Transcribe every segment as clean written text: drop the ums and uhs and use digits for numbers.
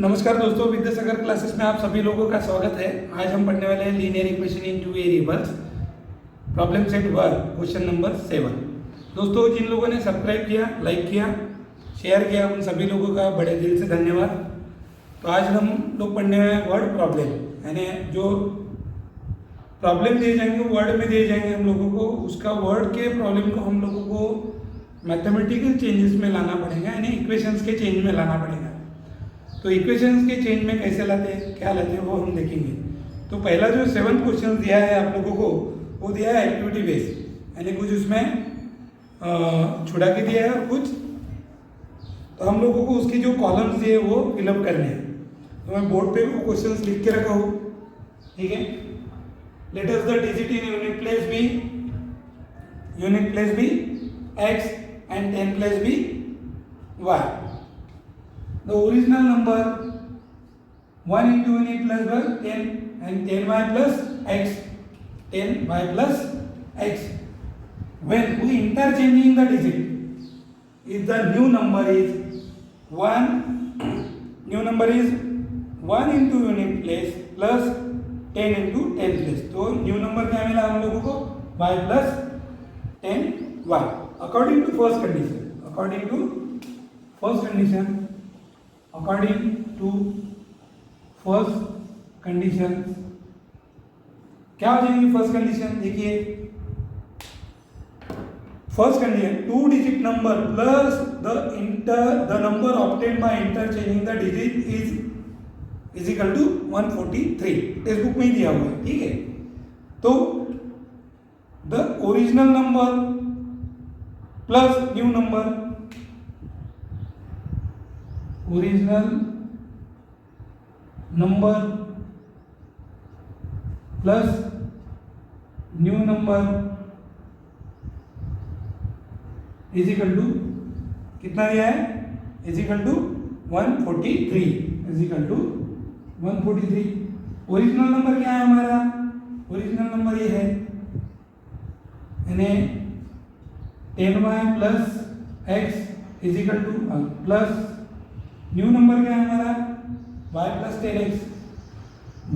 नमस्कार दोस्तों, विद्यासागर क्लासेस में आप सभी लोगों का स्वागत है। आज हम पढ़ने वाले हैं linear equation in two variables, problem set 1, question number 7। दोस्तों, जिन लोगों ने सब्सक्राइब किया, लाइक किया, शेयर किया, उन सभी लोगों का बड़े दिल से धन्यवाद। तो आज हम लोग पढ़ने वाले हैं वर्ड प्रॉब्लम, यानी जो प्रॉब्लम दिए जाएंगे वर्ड में दिए जाएंगे हम लोगों को, उसका वर्ड के प्रॉब्लम को हम लोगों को मैथमेटिकल चेंजेस में लाना पड़ेगा, यानी इक्वेशंस के चेंज में लाना पड़ेगा। तो इक्वेशंस के चेंज में कैसे लाते हैं, क्या लाते हैं, वो हम देखेंगे। तो पहला जो 7 क्वेश्चन दिया है आप लोगों को, वो दिया है एक्टिविटी बेस, यानी कुछ उसमें छुड़ा के दिया है और कुछ, तो हम लोगों को उसकी जो कॉलम्स दिए वो फिलअप करने हैं। तो मैं बोर्ड पे वो क्वेश्चंस लिख के रखा हूँ, ठीक है। Let us the digit in unit place be x and 10 place be y. The original number 1 into unit plus y 10 and 10y plus x, 10y plus x. When we interchanging the digit, if the new number is 1 into unit place plus 10 into 10 place. तो new number क्या मिला हम लोगों को, y plus 10y. According to first condition, क्या हो जाएगी first condition? देखिए, first condition 2 digit number plus the number obtained by interchanging the digit is equal to 143। Text book में ही दिया हुआ है, ठीक है। तो the original number plus new number, original number plus new number is equal to कितना दिया है, is equal to 143, is equal to 143। Original number क्या है हमारा, ओरिजिनल नंबर ये है, यानी 10y plus x is equal to plus new number क्या है हमारा, y plus 10x,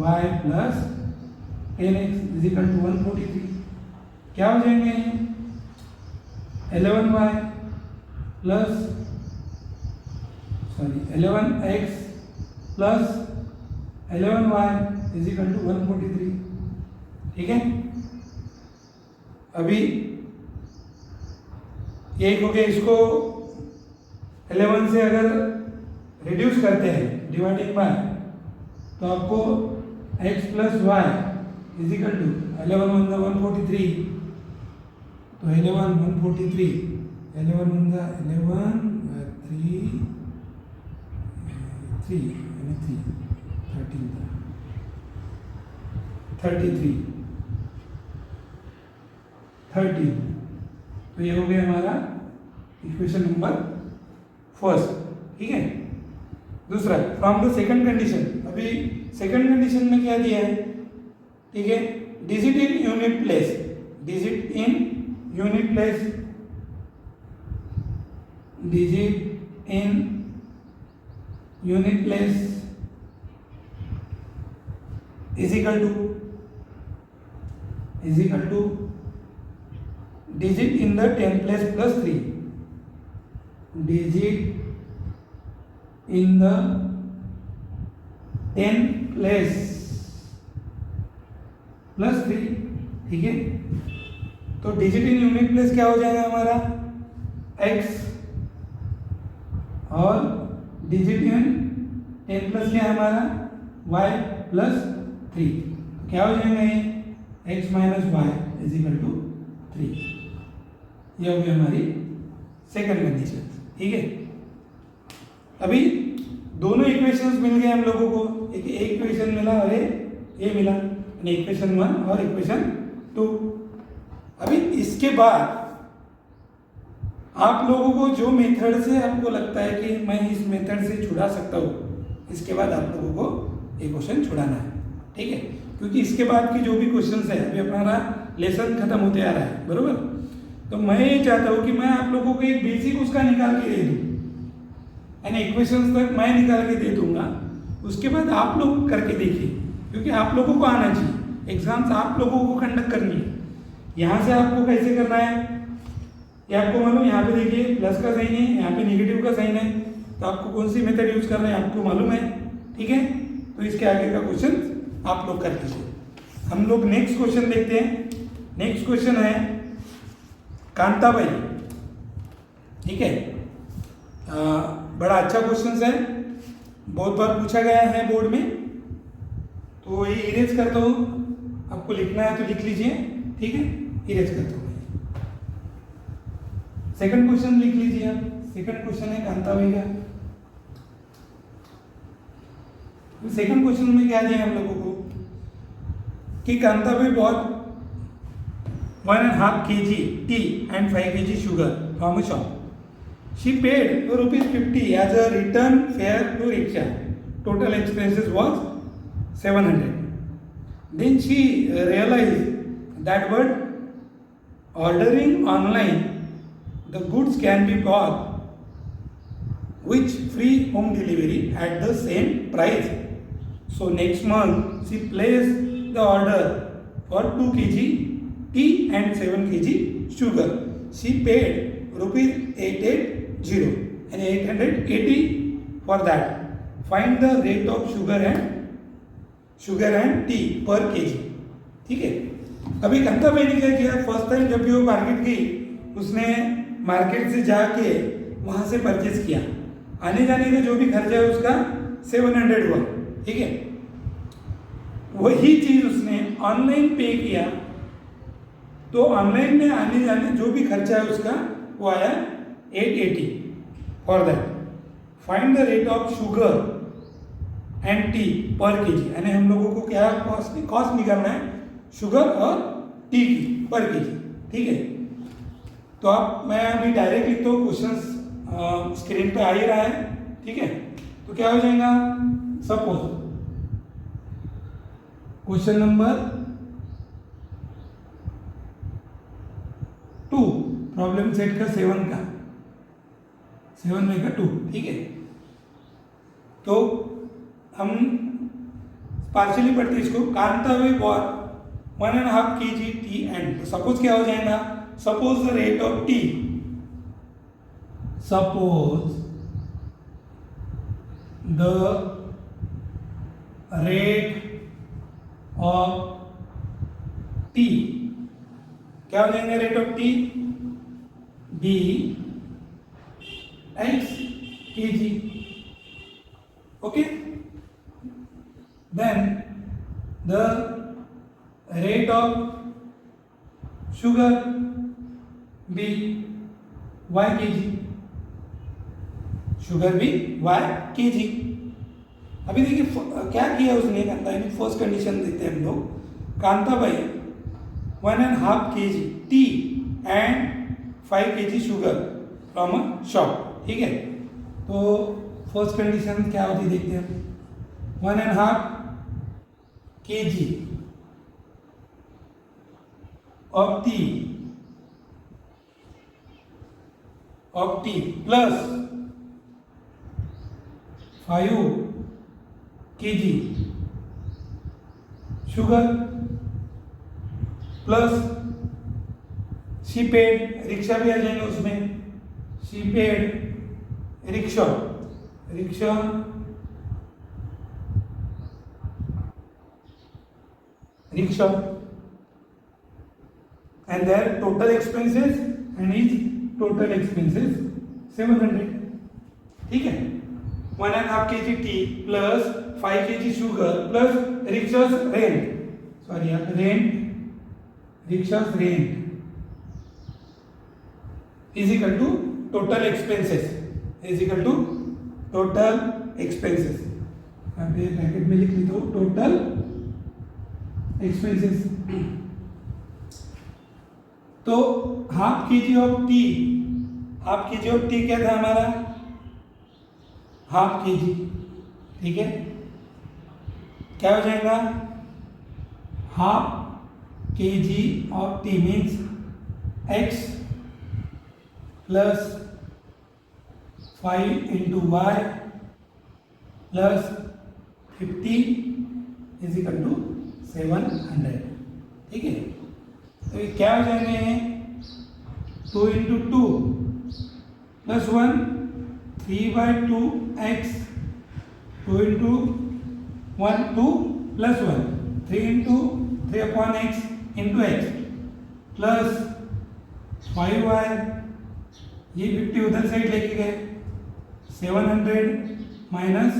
y plus 10x is equal to 143। क्या हो जाएंगे, 11y plus 11x plus 11y is equal to 143, ठीक है। अभी एक हो गया, इसको 11 से अगर रिड्यूस करते हैं डिवाइडिंग बाय, तो आपको x plus y is equal to 11 × 143, तो 11 143, 11 × 11 3 3 13 33 13। तो ये हो गया हमारा इक्वेशन नंबर फर्स्ट, ठीक है। दूसरा, फ्रॉम द सेकंड कंडीशन, अभी सेकंड कंडीशन में क्या दिया है, ठीक है, digit in unit place, digit in unit place, digit in unit place is equal to digit in the 10 place plus 3, digit in the 10 place plus 3, ठीक है। तो डिजिट इन यूनिट प्लेस क्या हो जाएगा हमारा, x, और डिजिट इन 10 प्लस क्या है हमारा, y प्लस 3, तो क्या हो जाएगा ये, x minus y is equal to 3। यह हो गई हमारी सेकंड कंडीशन, ठीक है। अभी दोनों इक्वेशंस मिल गए हम लोगों को, एक इक्वेशन मिला और ये मिला, यानी इक्वेशन 1 और इक्वेशन 2। अभी इसके बाद आप लोगों को जो मेथड से आपको लगता है कि मैं इस मेथड से छुड़ा सकता हूँ, इसके बाद आप लोगों को एक क्वेश्चन छुड़ाना है, ठीक है। क्योंकि इसके बाद की जो भी क्वेश्चंस है, अभी हमारा लेसन खत्म होते आ रहा है, बरोबर। तो मैं ये चाहता हूँ कि मैं आप लोगों को एक बेसिक उसका निकाल के दे दूँ, यानी इक्वेशंस तक मैं निकाल के दे दूंगा, उसके बाद आप लोग करके देखिए, क्योंकि आप लोगों को आना चाहिए, एग्जाम्स आप लोगों को कंडक्ट करनी है। यहाँ से आपको कैसे करना है ये आपको मालूम, यहाँ पे देखिए प्लस का साइन है, यहाँ पे नेगेटिव का साइन है, तो आपको कौन सी मेथड यूज करना है आपको मालूम है, ठीक है। तो इसके आगे का क्वेश्चन आप लोग कर लीजिए। हम लोग नेक्स्ट क्वेश्चन देखते हैं। नेक्स्ट क्वेश्चन है कांताबाई, ठीक है। बड़ा अच्छा क्वेश्चन है, बहुत बार पूछा गया है बोर्ड में, तो ये इरेज करता हूँ, आपको लिखना है तो लिख लीजिए, ठीक है। इरेज करता हूँ। सेकंड क्वेश्चन लिख लीजिए आप। सेकंड क्वेश्चन है कांताबाई का। सेकंड क्वेश्चन में क्या दिया हम लोगों को कि Kantabai bought 1.5 kg tea and 5 kg sugar from a shop. She paid ₹50 as a return fare to rickshaw. Total expenses was 700. Then she realized that while ordering online, the goods can be bought with free home delivery at the same price. So next month she placed the order for 2 kg tea and 7 kg sugar. She paid ₹880 and 880 for that. Find the rate of sugar and tea per kg. ठीक है। अभी कांताबाई ने क्या किया, first time जब भी वो market गई, उसने मार्केट से जाके वहां से परचेज किया। आने जाने का जो भी खर्चा है उसका 700 हुआ, ठीक है। वही चीज उसने ऑनलाइन पे किया, तो ऑनलाइन में आने जाने जो भी खर्चा है उसका वो आया 880 for that. Find the rate of sugar and T पर केजी, यानी हम लोगों को क्या कॉस्ट निकालना है शुगर और टी की पर केजी, ठीक है। तो आप मैं अभी डायरेक्ट लिखता हूँ, क्वेश्चन स्क्रीन पे आ ही रहा है, ठीक है। तो क्या हो जाएगा, suppose question number 2 problem set का 7 में का 2, ठीक है। तो हम पार्शियली पढ़ते इसको। Kantabai bought 1.5 kg tea and, तो सपोज क्या हो जाएगा, suppose the rate of tea, suppose the rate of tea, क्या हो जाएगा rate of tea, be x kg, okay. Then the rate of sugar be y kg, sugar भी y kg। अभी देखिए क्या किया उसने, कांताबाई ने फर्स्ट कंडीशन देते हैं हम लोग, Kantabai 1.5 kg tea and 5 kg sugar from a shop, ठीक है। तो फर्स्ट कंडीशन क्या होती देखते हैं, 1.5 kg of tea plus 5 kg sugar plus she paid, rickshaw भी आ जाएगा उसमें, she paid rickshaw and their total expenses and his total expenses 700, ठीक है। 1.5 kg tea plus 5 kg sugar plus rickshaws rent, sorry rickshaws rent is equal to total expenses, यहाँ पे bracket में लिख लेता हूँ टोटल एक्सपेंसेस। तो हाफ kg ऑफ टी क्या था हमारा, हाफ kg, ठीक है। क्या हो जाएगा, half kg of tea means x plus 5 into y plus 50 is equal to 700। ठीक है, तो ये क्या हो जाएंगे, 2 into 2 plus 1, 3/2x, 2 into 1 2 plus 1, 3 into 3/x into x plus 5y, ये 50 उधर साइड लेके गए, 700 माइनस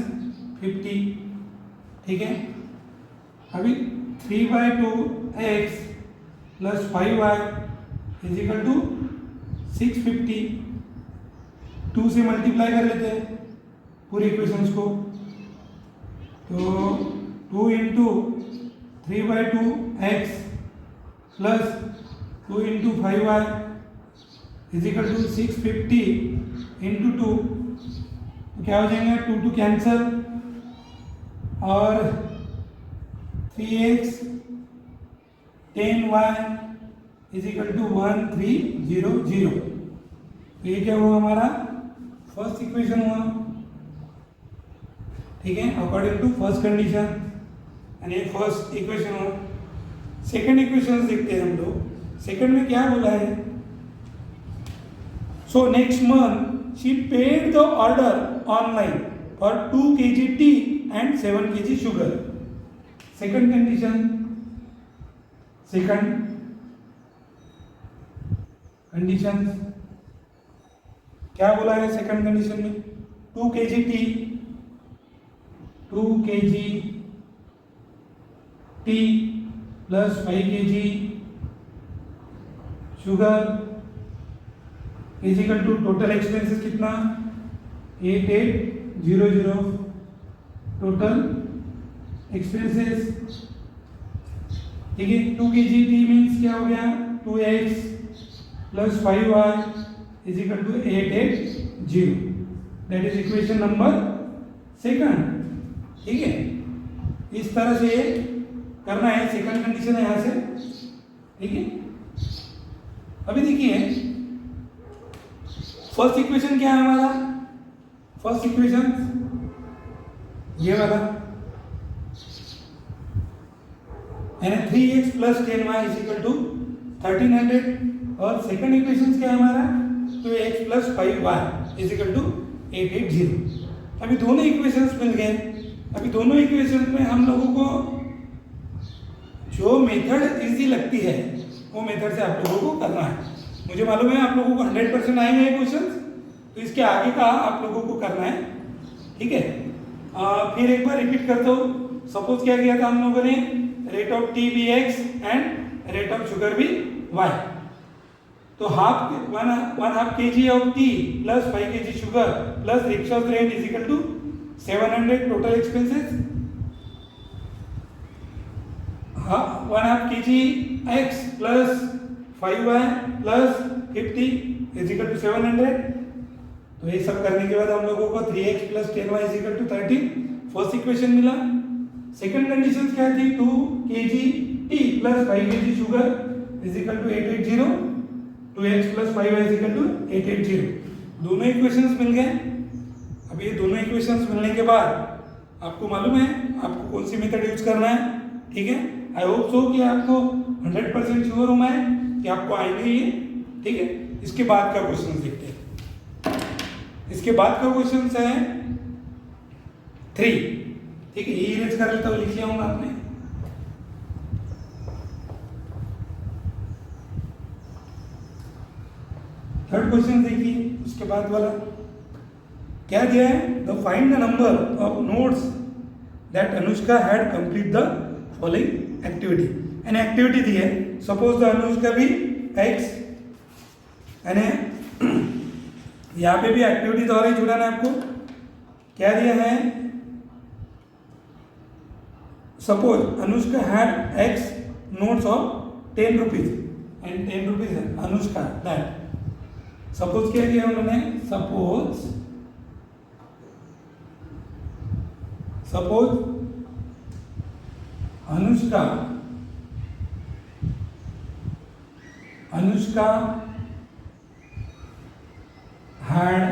50। ठीक है, अभी 3/2x plus 5y is equal to 650। 2 से मल्टीप्लाई कर लेते हैं पूरी इक्वेशंस को, तो 2 into 3/2x plus 2 into 5y is equal to 650 into 2, तो क्या हो जाएगा, 2 2 कैंसल और 3x 10y is equal to 1300। तो ये क्या हुआ, हमारा फर्स्ट इक्वेशन हुआ। ठीक है, अकॉर्डिंग टू फर्स्ट कंडीशन, यानी फर्स्ट इक्वेशन हुआ। सेकंड इक्वेशन देखते हैं हम लोग। सेकंड में क्या बोला है, so next month she paid the order online for 2 kg tea and 7 kg sugar. Second condition, second condition क्या बोला है सेकंड कंडीशन में, 2 kg tea, 2 kg tea plus 5 kg sugar is equal to total expenses कितना, 8800 total expenses. ठीक है, 2 kg T means क्या हो गया, 2x plus 5y is equal to 880। That is equation number second. ठीक है, इस तरह से करना है, सेकंड कंडीशन है यहाँ से। ठीक है, अभी देखिए फर्स्ट इक्वेशन क्या है हमारा, फर्स्ट इक्वेशन ये वाला, यानी 3x plus 10y is equal to 1300, और सेकंड इक्वेशन क्या है हमारा, 2x plus 5y is equal to 880। अभी दोनों इक्वेशंस मिल गए। अभी दोनों इक्वेशन में हम लोगों को जो मेथड इजी लगती है वो मेथड से आप लोगों को करना है। मुझे मालूम है आप लोगों को 100% आएंगे क्वेश्चन, तो इसके आगे का आप लोगों को करना है। ठीक है, फिर एक बार रिपीट करता हूँ। सपोज क्या किया था हम लोगों ने, rate of tea be x and rate of sugar be y. तो one half kg of tea plus 5 kg sugar plus rickshaw's rent is equal to 700 total expenses. 1/2 kg x plus 5y plus 50 is equal to 700। तो ये सब करने के बाद हम लोगों को 3x plus 10y is equal to 13 first equation मिला। सेकंड कंडीशन क्या थी, 2 kg tea plus 5 kg sugar is equal to 880, 2x plus 5y is equal to 880। दोनों इक्वेशंस मिल गए। अब ये दोनों इक्वेशंस मिलने के बाद आपको मालूम है आपको कौन सी मेथड यूज करना है। ठीक है, आई होप सो कि आपको 100% श्योर हूं मैं कि आपको आएंगे ही। ठीक है, इसके बाद का क्वेश्चन देखते हैं। इसके बाद का क्वेश्चन है 3। ठीक है, ये इरेज कर लेता हूं, लिख लिया होगा आपने। थर्ड क्वेश्चन देखिए, उसके बाद वाला क्या दिया है, the find the number of notes that Anushka had complete the following activity. An activity दी है, सपोज द अनुष्का भी x, यानी यहाँ पे भी एक्टिविटी द्वारा ही जुड़ाना है आपको। क्या दिया है, suppose Anushka had x notes of 10 rupees and 10 rupees है अनुष्का दैट। सपोज क्या किया उन्होंने, suppose Anushka had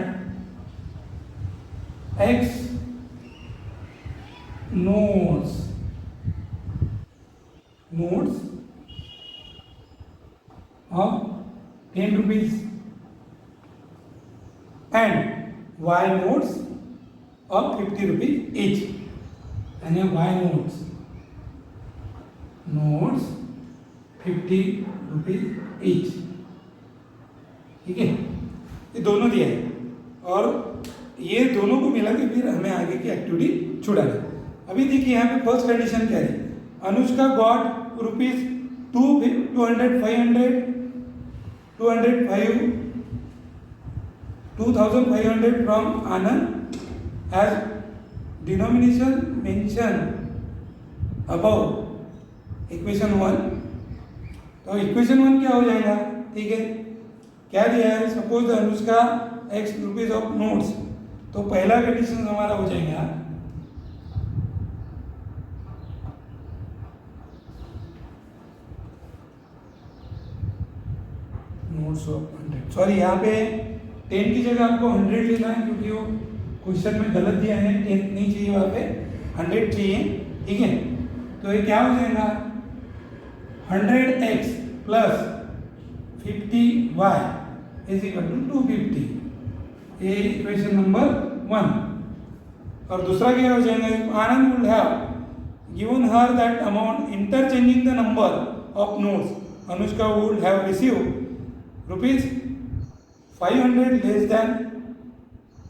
x notes of 10 rupees and Y notes of 50 rupees each. आणि Y notes 50 रुपीज ईच. ठीक है, ये दोनों दिया है और ये दोनों को मिला के फिर हमें आगे की एक्टिविटी छुड़ाना. अभी देखिए यहाँ पे फर्स्ट कंडीशन क्या है. Anushka got rupees 2500 from Anand as denomination mention about equation 1. तो इक्वेशन 1 क्या हो जाएगा. ठीक है, क्या दिया है. Suppose Anushka x rupees of notes. तो पहला कंडीशन हमारा हो जाएगा नोट्स ऑफ 100. सॉरी, यहाँ पे 10 की जगह आपको 100 लेना है क्योंकि वो क्वेश्चन में गलत दिया है. 10 नहीं चाहिए, वहाँ पे 100 चाहिए. ठीक है, तो ये क्या हो जाएगा 100x plus 50y is equal to 250. ये इक्वेशन नंबर 1. और दूसरा क्या हो जाएगा. Anand would have given her that amount interchanging the number of notes. Anushka would have receive rupees 500 less than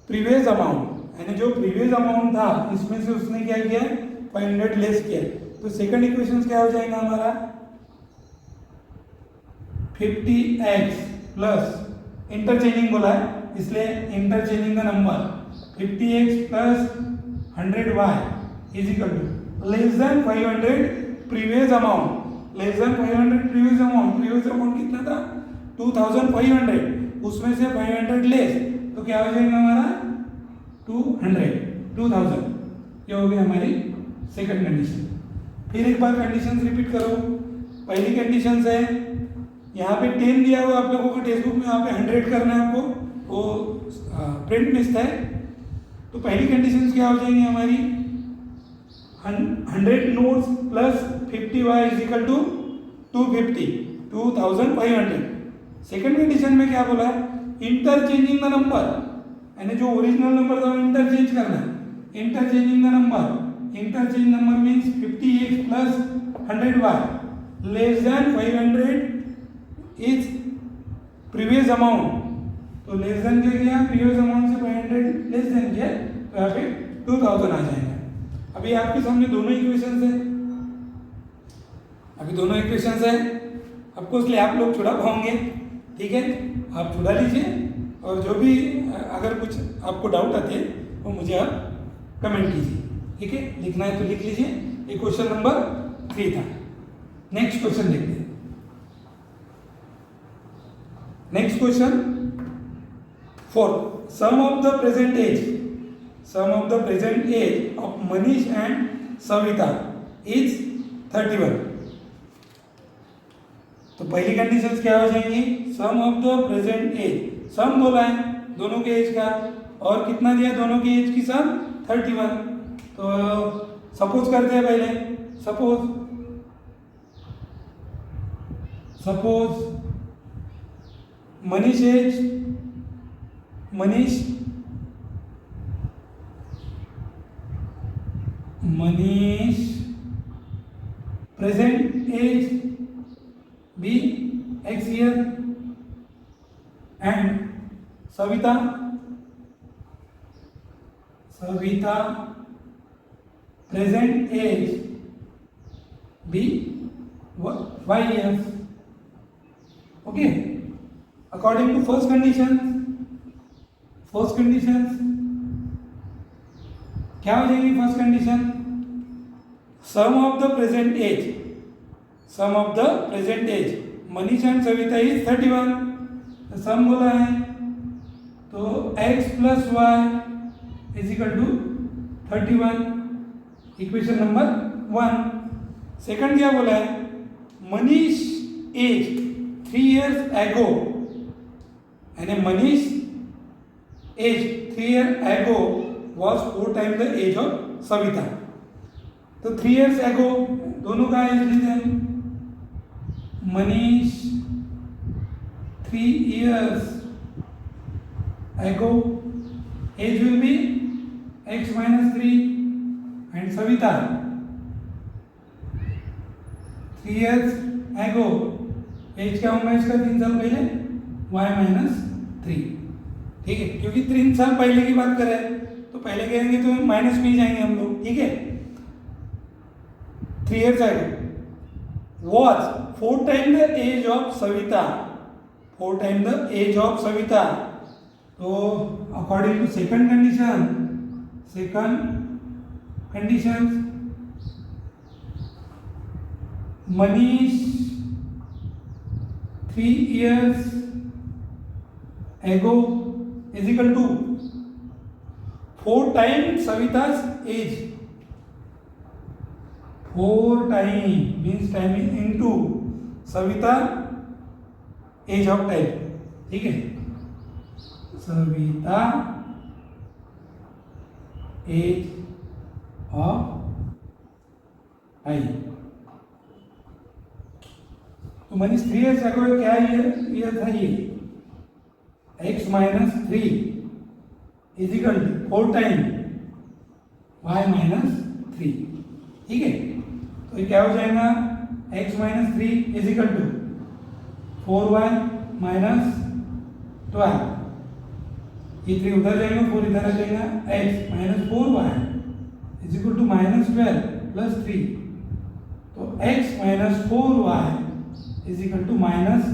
previous amount. यानी जो प्रीवियस अमाउंट था इसमें से उसने क्या किया 500 लेस किया. तो सेकंड इक्वेशन क्या हो जाएगा हमारा 50x प्लस इंटरचेंजिंग बोला है इसलिए इंटरचेंजिंग का number 50x plus 100y is equal to less than 500 previous amount. Less than 500 previous amount कितना था 2500. उसमें से 500 लेस तो क्या हो जाएगा हमारा 2000. ये हो गई हमारी सेकंड कंडीशन. फिर एक बार कंडीशन रिपीट करो. पहली कंडीशन है यहाँ पे 10 दिया हुआ आप लोगों को टेक्स्ट बुक में, यहाँ पे 100 करना है आपको. वो प्रिंट मिस है. तो पहली कंडीशन क्या हो जाएंगी हमारी 100 notes plus 50y is equal to 2500. Second condition में क्या बोला इंटरचेंजिंग द नंबर. यानी जो ओरिजिनल नंबर था वो इंटरचेंज करना है. Interchanging the number means 50x plus 100y less than 500 is previous amount. तो लेस देन क्या किया प्रीवियस अमाउंट से 500 लेस देन किया तो यहाँ पे 2000 आ जाएगा. अभी आपके सामने दोनों इक्वेशंस है. आपको इसलिए आप लोग छुड़ा पाओगे. ठीक है, आप छुड़ा लीजिए और जो भी अगर कुछ आपको डाउट आते हैं वो मुझे आप कमेंट कीजिए. ठीक है, लिखना है तो लिख लीजिए. ये क्वेश्चन नंबर 3 था. नेक्स्ट क्वेश्चन देखते हैं. Next question 4. Sum of the present age of Manish and Savita is 31. तो पहली कंडीशन क्या हो जाएंगी sum of the present age. Sum बोला है दोनों के एज का और कितना दिया दोनों की एज की सम 31. तो सपोज करते हैं पहले. Suppose Manish present age be x year and Savita present age be y years. Okay, according to first condition क्या हो जाएगी first condition sum of the present age Manish and Savita is 31. Sum बोला है तो x plus y is equal to 31. Equation number 1. Second क्या बोला है Manish age 3 years ago यानी Manish age 3 years ago was 4 times the age of Savita. तो 3 years ago दोनों का एज लेते हैं. Manish 3 years ago, age will be x minus 3, and Savita 3 years ago, as क्या होगा इसका 3 साल पहले, y माइनस 3, ठीक है, क्योंकि 3 साल पहले की बात करें तो पहले कहेंगे तो माइनस में ही जाएंगे हम लोग, ठीक है। 3 years ago was 4 times the age of Savita, 4 times the age of Savita. तो according to second condition Manish 3 years ago is equal to 4 times Savita's age. 4 times means time into Savita age of time, ठीक है। Savita age of time. तो Manish 3 years ago क्या ये था, ये x minus 3 is equal to 4 time y minus 3, ठीक है। तो ये क्या हो जाएगा, x minus 3 is equal to 4y minus 12, ये 3 उधर जाएगा, 4 इधर आ जाएगा, x minus 4y is equal to minus 12 plus 3, तो x minus 4y is equal to minus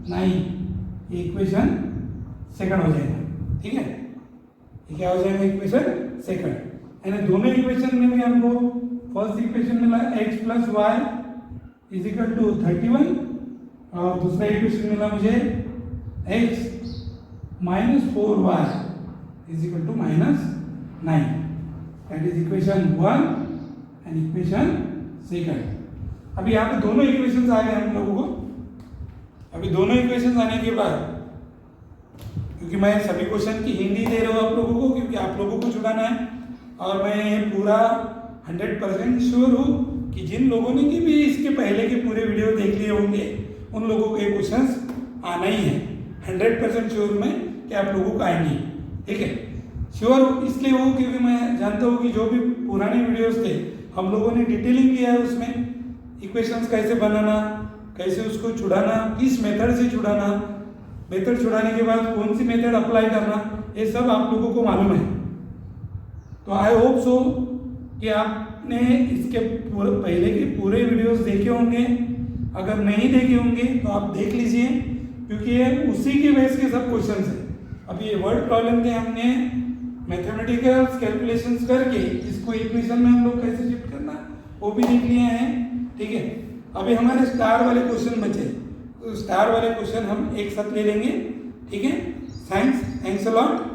9, ये इक्वेशन सेकंड हो जाएगा, ठीक है। ये क्या हो जाएगा, इक्वेशन सेकंड। यानी दोनों इक्वेशन में भी हमको फर्स्ट इक्वेशन मिला x plus y is equal to 31, और दूसरा इक्वेशन मिला मुझे x minus 4y is equal to minus 9, that is equation 1 and equation second. अभी यहाँ पे दोनों इक्वेशंस आ गए हम लोगों को। अभी दोनों इक्वेशंस आने के बाद, क्योंकि मैं सभी क्वेश्चन की हिंदी दे रहा हूँ आप लोगों को, क्योंकि आप लोगों को छुड़ाना है, और मैं पूरा 100% श्योर हूँ कि जिन लोगों ने कि भी इसके पहले के पूरे वीडियो देख लिए होंगे उन लोगों को ये क्वेश्चंस आना ही है। 100% श्योर मैं कि आप लोगों को आएंगे, ठीक है। श्योर इसलिए हो क्योंकि मैं जानता हूँ कि जो भी पुराने वीडियोस थे हम लोगों ने डिटेलिंग किया है, उसमें इक्वेशंस कैसे बनाना, कैसे उसको छुड़ाना, किस मेथड से छुड़ाना, मेथड छुड़ाने के बाद कौन सी मेथड अप्लाई करना, ये सब आप लोगों को मालूम है। तो आई होप सो कि आपने इसके पहले के पूरे वीडियोस देखे होंगे। अगर नहीं देखे होंगे तो आप देख लीजिए, क्योंकि ये उसी के बेस के सब क्वेश्चंस हैं। अब ये वर्ड प्रॉब्लम थे, हमने मैथमेटिकल कैलकुलेशंस करके इसको इक्वेशन में हम लोग कैसे शिफ्ट करना वो भी देख लिए हैं, ठीक है। अभी हमारे स्टार वाले क्वेश्चन बचे, तो स्टार वाले क्वेश्चन हम एक साथ ले लेंगे, ठीक है। Thanks a lot.